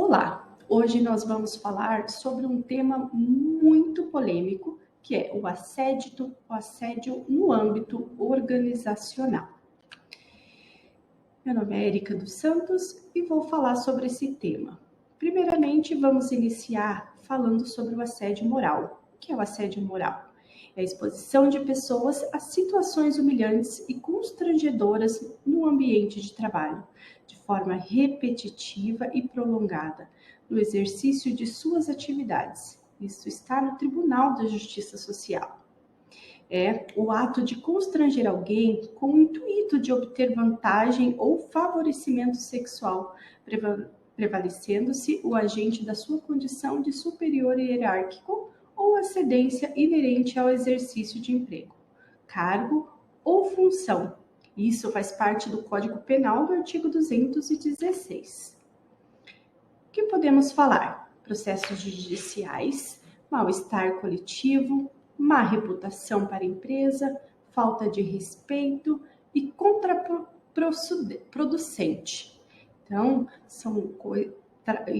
Olá! Hoje nós vamos falar sobre um tema muito polêmico, que é o assédio no âmbito organizacional. Meu nome é Erika dos Santos e vou falar sobre esse tema. Primeiramente, vamos iniciar falando sobre o assédio moral. O que é o assédio moral? É a exposição de pessoas a situações humilhantes e constrangedoras no ambiente de trabalho, de forma repetitiva e prolongada, no exercício de suas atividades. Isso está no Tribunal da Justiça Social. É o ato de constranger alguém com o intuito de obter vantagem ou favorecimento sexual, prevalecendo-se o agente da sua condição de superior hierárquico ou ascendência inerente ao exercício de emprego, cargo ou função. Isso faz parte do Código Penal do artigo 216. O que podemos falar? Processos judiciais, mal-estar coletivo, má reputação para a empresa, falta de respeito e contraproducente. Então, são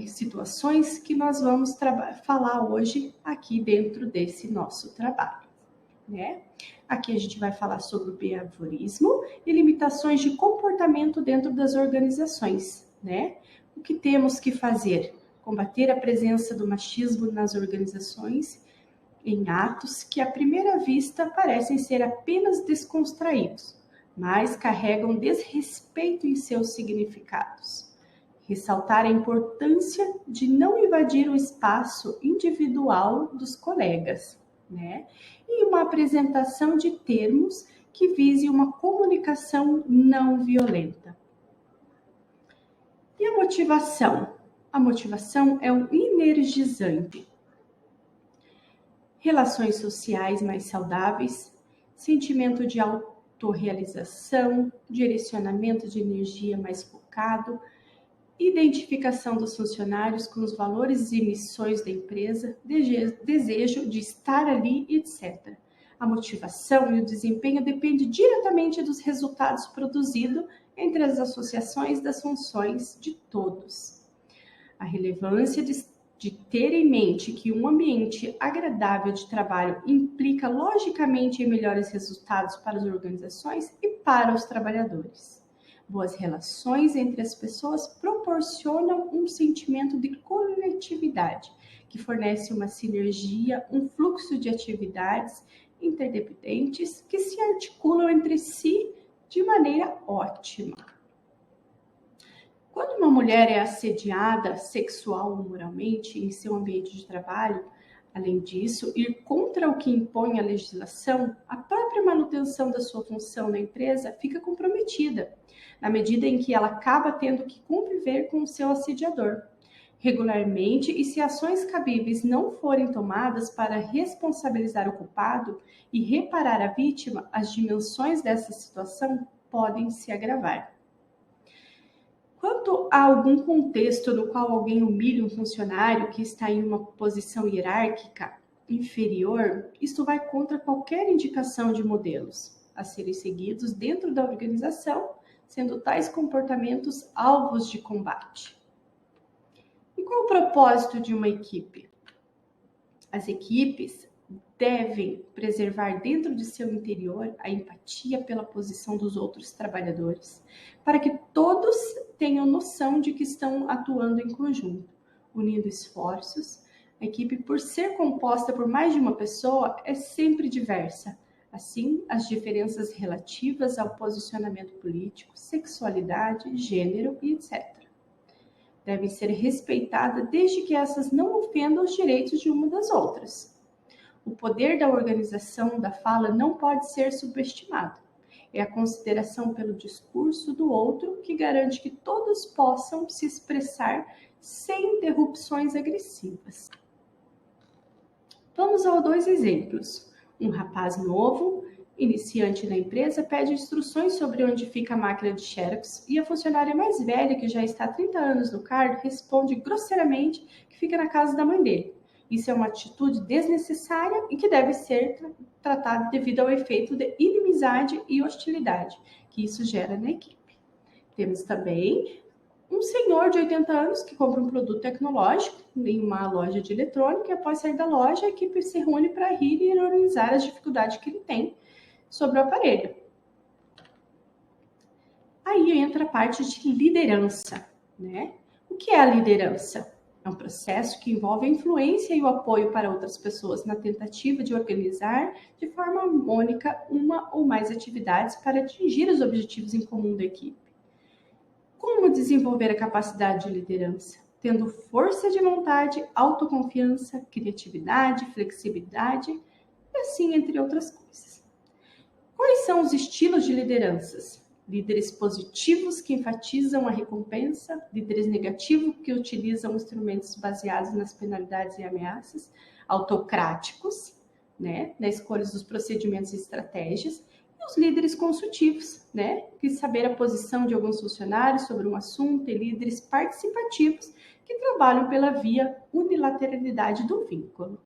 situações que nós vamos falar hoje aqui dentro desse nosso trabalho, né? Aqui a gente vai falar sobre o behaviorismo e limitações de comportamento dentro das organizações, né? O que temos que fazer? Combater a presença do machismo nas organizações em atos que à primeira vista parecem ser apenas descontraídos, mas carregam desrespeito em seus significados. Ressaltar a importância de não invadir o espaço individual dos colegas, né? E uma apresentação de termos que vise uma comunicação não violenta. E a motivação? A motivação é um energizante. Relações sociais mais saudáveis, sentimento de autorrealização, direcionamento de energia mais focado, identificação dos funcionários com os valores e missões da empresa, desejo de estar ali, etc. A motivação e o desempenho dependem diretamente dos resultados produzidos entre as associações das funções de todos. A relevância de ter em mente que um ambiente agradável de trabalho implica logicamente em melhores resultados para as organizações e para os trabalhadores. Boas relações entre as pessoas proporcionam um sentimento de coletividade, que fornece uma sinergia, um fluxo de atividades interdependentes que se articulam entre si de maneira ótima. Quando uma mulher é assediada sexual ou moralmente em seu ambiente de trabalho, além disso, ir contra o que impõe a legislação, a própria manutenção da sua função na empresa fica comprometida, na medida em que ela acaba tendo que conviver com o seu assediador regularmente, e se ações cabíveis não forem tomadas para responsabilizar o culpado e reparar a vítima, as dimensões dessa situação podem se agravar. Quanto a algum contexto no qual alguém humilha um funcionário que está em uma posição hierárquica inferior, isto vai contra qualquer indicação de modelos a serem seguidos dentro da organização, sendo tais comportamentos alvos de combate. E qual o propósito de uma equipe? As equipes devem preservar dentro de seu interior a empatia pela posição dos outros trabalhadores, para que todos tenham noção de que estão atuando em conjunto, unindo esforços. A equipe, por ser composta por mais de uma pessoa, é sempre diversa. Assim, as diferenças relativas ao posicionamento político, sexualidade, gênero e etc. devem ser respeitadas desde que essas não ofendam os direitos de uma das outras. O poder da organização da fala não pode ser subestimado. É a consideração pelo discurso do outro que garante que todos possam se expressar sem interrupções agressivas. Vamos a 2 exemplos. Um rapaz novo, iniciante na empresa, pede instruções sobre onde fica a máquina de xerox e a funcionária mais velha, que já está há 30 anos no cargo, responde grosseiramente que fica na casa da mãe dele. Isso é uma atitude desnecessária e que deve ser tratada devido ao efeito de inimizade e hostilidade que isso gera na equipe. Temos também Um senhor de 80 anos que compra um produto tecnológico em uma loja de eletrônica e após sair da loja, a equipe se reúne para rir e ironizar as dificuldades que ele tem sobre o aparelho. Aí entra a parte de liderança, né? O que é a liderança? É um processo que envolve a influência e o apoio para outras pessoas na tentativa de organizar de forma harmônica uma ou mais atividades para atingir os objetivos em comum da equipe. Como desenvolver a capacidade de liderança? Tendo força de vontade, autoconfiança, criatividade, flexibilidade e assim entre outras coisas. Quais são os estilos de lideranças? Líderes positivos que enfatizam a recompensa, líderes negativos que utilizam instrumentos baseados nas penalidades e ameaças, autocráticos, né, na escolha dos procedimentos e estratégias, e os líderes consultivos, né, que saber a posição de alguns funcionários sobre um assunto, e líderes participativos que trabalham pela via unilateralidade do vínculo.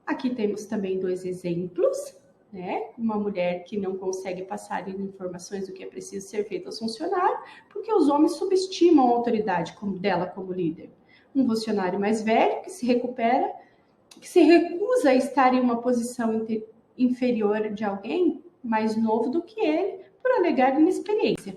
Aqui temos também 2 exemplos, né? Uma mulher que não consegue passar informações do que é preciso ser feito aos funcionários, porque os homens subestimam a autoridade dela como líder. Um funcionário mais velho que se recupera, que se recusa a estar em uma posição inferior de alguém mais novo do que ele, por alegar inexperiência.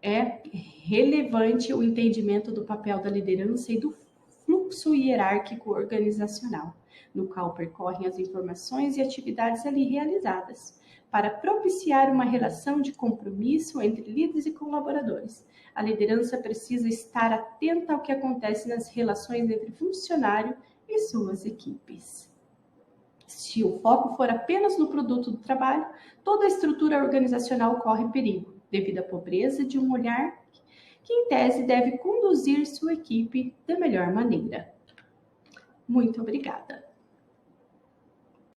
É relevante o entendimento do papel da liderança e do fluxo hierárquico organizacional, no qual percorrem as informações e atividades ali realizadas, para propiciar uma relação de compromisso entre líderes e colaboradores. A liderança precisa estar atenta ao que acontece nas relações entre funcionário e suas equipes. Se o foco for apenas no produto do trabalho, toda a estrutura organizacional corre perigo, devido à pobreza de um olhar que, em tese, deve conduzir sua equipe da melhor maneira. Muito obrigada!